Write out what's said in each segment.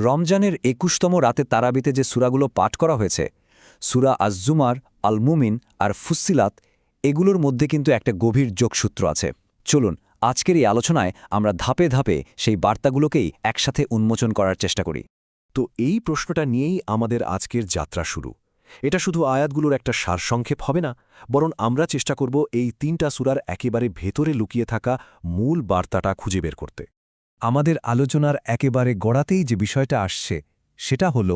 রমজানের ২১তম রাতে তারাবিতে যে সূরাগুলো পাঠ করা হয়েছে, সূরা আজ-জুমার, আল মুমিন আর ফুস্সিলাত, এগুলোর মধ্যে কিন্তু একটা গভীর যোগসূত্র আছে। চলুন আজকের এই আলোচনায় আমরা ধাপে ধাপে সেই বার্তাগুলোকেই একসাথে উন্মোচন করার চেষ্টা করি। তো এই প্রশ্নটা নিয়েই আমাদের আজকের যাত্রা শুরু। এটা শুধু আয়াতগুলোর একটা সারসংক্ষেপ হবে না, বরং আমরা চেষ্টা করব এই ৩টা সূরার একেবারে ভেতরে লুকিয়ে থাকা মূল বার্তাটা খুঁজে বের করতে। আমাদের আলোচনার একেবারে গোড়াতেই যে বিষয়টা আসছে সেটা হল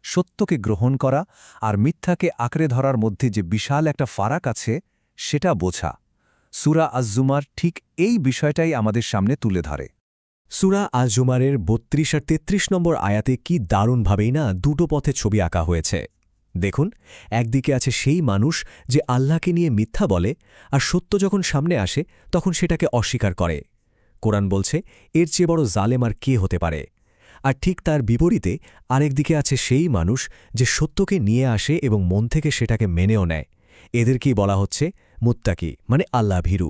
সত্যকে গ্রহণ করা আর মিথ্যাকে আঁকড়ে ধরার মধ্যে যে বিশাল একটা ফারাক আছে সেটা বোঝা। সূরা আজ-জুমার ঠিক এই বিষয়টাই আমাদের সামনে তুলে ধরে। সূরা আজ-জুমারের ৩২ আর ৩৩ নম্বর আয়াতে কি দারুণভাবেই না দুটো পথে ছবি আঁকা হয়েছে। দেখুন, একদিকে আছে সেই মানুষ যে আল্লাহকে নিয়ে মিথ্যা বলে, আর সত্য যখন সামনে আসে তখন সেটাকে অস্বীকার করে। কোরআন বলছে এর চেয়ে বড় জালেম আর কে হতে পারে। আর ঠিক তার বিপরীতে আরেকদিকে আছে সেই মানুষ যে সত্যকে নিয়ে আসে এবং মন থেকে সেটাকে মেনেও নেয়। এদেরকেই বলা হচ্ছে মুত্তাকি, মানে আল্লাহ ভীরু।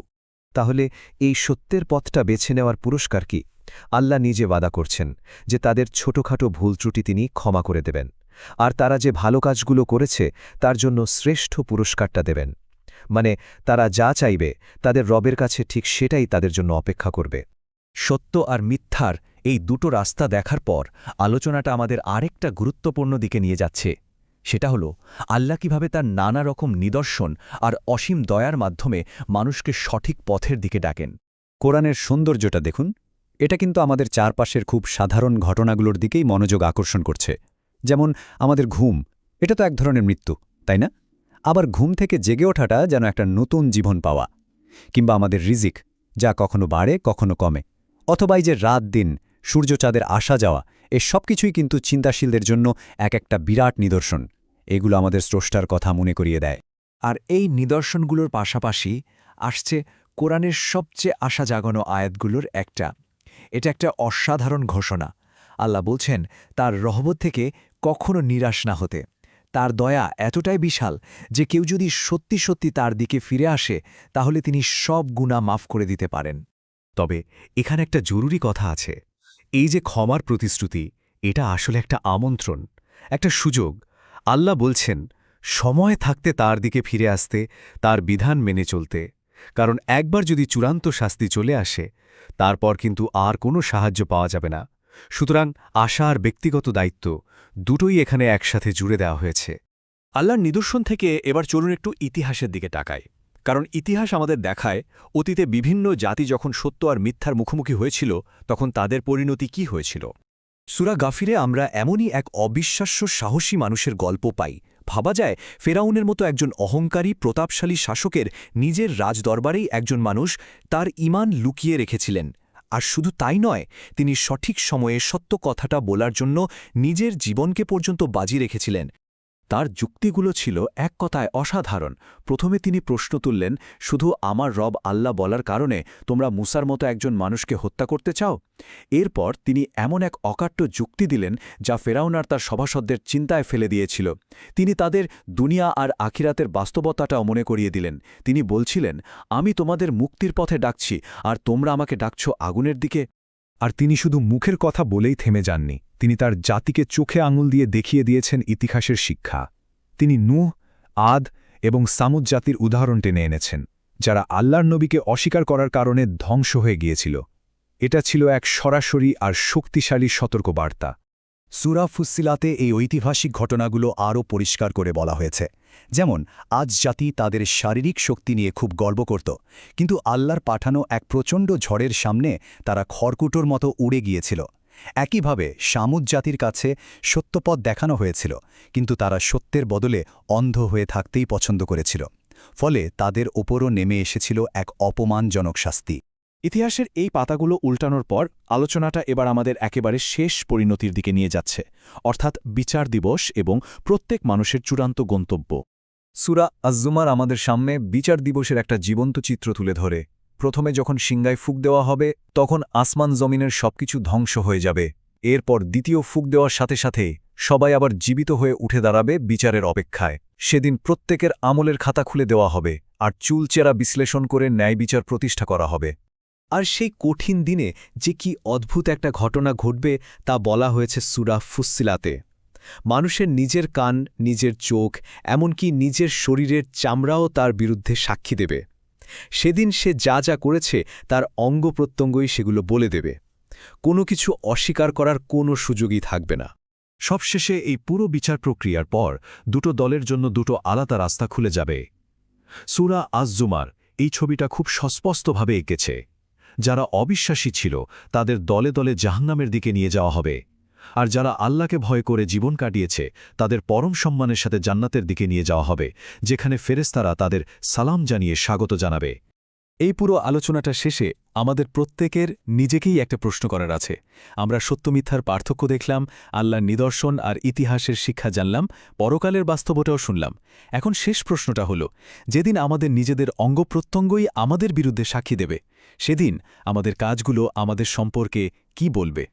তাহলে এই সত্যের পথটা বেছে নেওয়ার পুরস্কার কি? আল্লাহ নিজে ওয়াদা করছেন যে তাদের ছোটখাটো ভুল ত্রুটি তিনি ক্ষমা করে দেবেন, আর তারা যে ভালো কাজগুলো করেছে তার জন্য শ্রেষ্ঠ পুরস্কারটা দেবেন। মানে তারা যা চাইবে তাদের রবের কাছে ঠিক সেটাই তাদের জন্য অপেক্ষা করবে। সত্য আর মিথ্যার এই দুটো রাস্তা দেখার পর আলোচনাটা আমাদের আরেকটা গুরুত্বপূর্ণ দিকে নিয়ে যাচ্ছে। সেটা হলো আল্লাহ কিভাবে তার নানা রকম নিদর্শন আর অসীম দয়ার মাধ্যমে মানুষকে সঠিক পথের দিকে ডাকেন। কোরআনের সৌন্দর্যটা দেখুন, এটা কিন্তু আমাদের চারপাশের খুব সাধারণ ঘটনাগুলোর দিকেই মনোযোগ আকর্ষণ করছে। যেমন আমাদের ঘুম, এটা তো এক ধরনের মৃত্যু, তাই না? আবার ঘুম থেকে জেগে ওঠাটা যেন একটা নতুন জীবন পাওয়া। কিংবা আমাদের রিজিক, যা কখনো বাড়ে কখনো কমে। অথবা এই যে রাত দিন, সূর্য চাঁদের আসা যাওয়া, এ সব কিছুই কিন্তু চিন্তাশীলদের জন্য এক একটা বিরাট নিদর্শন। এগুলো আমাদের স্রষ্টার কথা মনে করিয়ে দেয়। আর এই নিদর্শনগুলোর পাশাপাশি আসছে কোরআনের সবচেয়ে আশা জাগানো আয়াতগুলোর একটা। এটা একটা অসাধারণ ঘোষণা। আল্লাহ বলছেন তার রহমত থেকে কখনো নিরাশ না হতে। তার দয়া এতটাই বিশাল যে কেউ যদি সত্যি সত্যি তার দিকে ফিরে আসে তাহলে তিনি সব গুনাহ মাফ করে দিতে পারেন। তবে এখানে একটা জরুরি কথা আছে। এই যে ক্ষমার প্রতিশ্রুতি, এটা আসলে একটা আমন্ত্রণ, একটা সুযোগ। আল্লাহ বলছেন সময় থাকতে তার দিকে ফিরে আসতে, তার বিধান মেনে চলতে। কারণ একবার যদি চূড়ান্ত শাস্তি চলে আসে, তারপর কিন্তু আর কোনো সাহায্য পাওয়া যাবে না। সুতরাং আশা আর ব্যক্তিগত দায়িত্ব দুটোই এখানে একসাথে জুড়ে দেওয়া হয়েছে। আল্লাহর নিদর্শন থেকে এবার চলুন একটু ইতিহাসের দিকে তাকাই। কারণ ইতিহাস আমাদের দেখায় অতীতে বিভিন্ন জাতি যখন সত্য আর মিথ্যার মুখোমুখি হয়েছিল তখন তাদের পরিণতি কি হয়েছিল। সূরা গাফিরে আমরা এমনই এক অবিশ্বাস্য সাহসী মানুষের গল্প পাই। ভাবা যায় ফেরাউনের মতো একজন অহংকারী প্রতাপশালী শাসকের নিজের রাজদরবারেই একজন মানুষ তার ঈমান লুকিয়ে রেখেছিলেন। আর শুধু তাই নয়, তিনি সঠিক সময়ে সত্য কথাটা বলার জন্য নিজের জীবনকে পর্যন্ত বাজি রেখেছিলেন। তার যুক্তিগুলো ছিল এক কথায় অসাধারণ। প্রথমে তিনি প্রশ্ন তুললেন, শুধু আমার রব আল্লাহ বলার কারণে তোমরা মুসার মতো একজন মানুষকে হত্যা করতে চাও? এরপর তিনি এমন এক অকাট্য যুক্তি দিলেন যা ফেরাউন আর তার সভাসদদের চিন্তায় ফেলে দিয়েছিল। তিনি তাদের দুনিয়া আর আখিরাতের বাস্তবতাটাও মনে করিয়ে দিলেন। তিনি বলছিলেন, আমি তোমাদের মুক্তির পথে ডাকছি আর তোমরা আমাকে ডাকছ আগুনের দিকে। আর তিনি শুধু মুখের কথা বলেই থেমে যাননি, তিনি তার জাতিকে চোখে আঙুল দিয়ে দেখিয়ে দিয়েছেন ইতিহাসের শিক্ষা। তিনি নূহ, আদ এবং সামুদ জাতির উদাহরণ টেনে এনেছেন, যারা আল্লাহর নবীকে অস্বীকার করার কারণে ধ্বংস হয়ে গিয়েছিল। এটা ছিল এক সরাসরি আর শক্তিশালী সতর্কবার্তা। সূরা ফুস্সিলাতে এই ঐতিহাসিক ঘটনাগুলো আরও পরিষ্কার করে বলা হয়েছে। যেমন আজ জাতি তাদের শারীরিক শক্তি নিয়ে খুব গর্ব করত, কিন্তু আল্লাহর পাঠানো এক প্রচণ্ড ঝড়ের সামনে তারা খড়কুটোর মতো উড়ে গিয়েছিল। একইভাবে সামুদ জাতির কাছে সত্যপথ দেখানো হয়েছিল, কিন্তু তারা সত্যের বদলে অন্ধ হয়ে থাকতেই পছন্দ করেছিল। ফলে তাদের ওপরও নেমে এসেছিল এক অপমানজনক শাস্তি। ইতিহাসের এই পাতাগুলো উল্টানোর পর আলোচনাটা এবার আমাদের একেবারে শেষ পরিণতির দিকে নিয়ে যাচ্ছে, অর্থাৎ বিচার দিবস এবং প্রত্যেক মানুষের চূড়ান্ত গন্তব্য। সূরা আজ-জুমার আমাদের সামনে বিচার দিবসের একটা জীবন্ত চিত্র তুলে ধরে। প্রথমে যখন সিংগায় ফুঁক দেওয়া হবে তখন আসমান জমিনের সবকিছু ধ্বংস হয়ে যাবে। এরপর দ্বিতীয় ফুঁক দেওয়ার সাথে সাথে সবাই আবার জীবিত হয়ে উঠে দাঁড়াবে বিচারের অপেক্ষায়। সেদিন প্রত্যেকের আমলের খাতা খুলে দেওয়া হবে আর চুলচেরা বিশ্লেষণ করে ন্যায় বিচার প্রতিষ্ঠা করা হবে। আর সেই কঠিন দিনে যে কি অদ্ভুত একটা ঘটনা ঘটবে তা বলা হয়েছে সূরা ফুসসিলাতে। মানুষের নিজের কান, নিজের চোখ, এমনকি নিজের শরীরের চামড়াও তার বিরুদ্ধে সাক্ষী দেবে। সেদিন সে যা যা করেছে তার অঙ্গপ্রত্যঙ্গই সেগুলো বলে দেবে। কোনো কিছু অস্বীকার করার কোনো সুযোগই থাকবে না। সবশেষে এই পুরো বিচার প্রক্রিয়ার পর দুটো দলের জন্য দুটো আলাদা রাস্তা খুলে যাবে। সূরা আজ-জুমার এই ছবিটা খুব সুস্পষ্টভাবে এঁকেছে। যারা অবিশ্বাসী ছিল তাদের দলে দলে জাহান্নামের দিকে নিয়ে যাওয়া হবে, আর যারা আল্লাহকে ভয় করে জীবন কাটিয়েছে তাদের পরম সম্মানের সাথে জান্নাতের দিকে নিয়ে যাওয়া হবে, যেখানে ফেরেশতারা তাদের সালাম জানিয়ে স্বাগত জানাবে। এই পুরো আলোচনাটা শেষে আমাদের প্রত্যেকের নিজেকেই একটা প্রশ্ন করার আছে। আমরা সত্য মিথ্যার পার্থক্য দেখলাম, আল্লাহর নিদর্শন আর ইতিহাসের শিক্ষা জানলাম, পরকালের বাস্তবতাও শুনলাম। এখন শেষ প্রশ্নটা হলো, যেদিন আমাদের নিজেদের অঙ্গপ্রত্যঙ্গই আমাদের বিরুদ্ধে সাক্ষী দেবে, সেদিন আমাদের কাজগুলো আমাদের সম্পর্কে কি বলবে?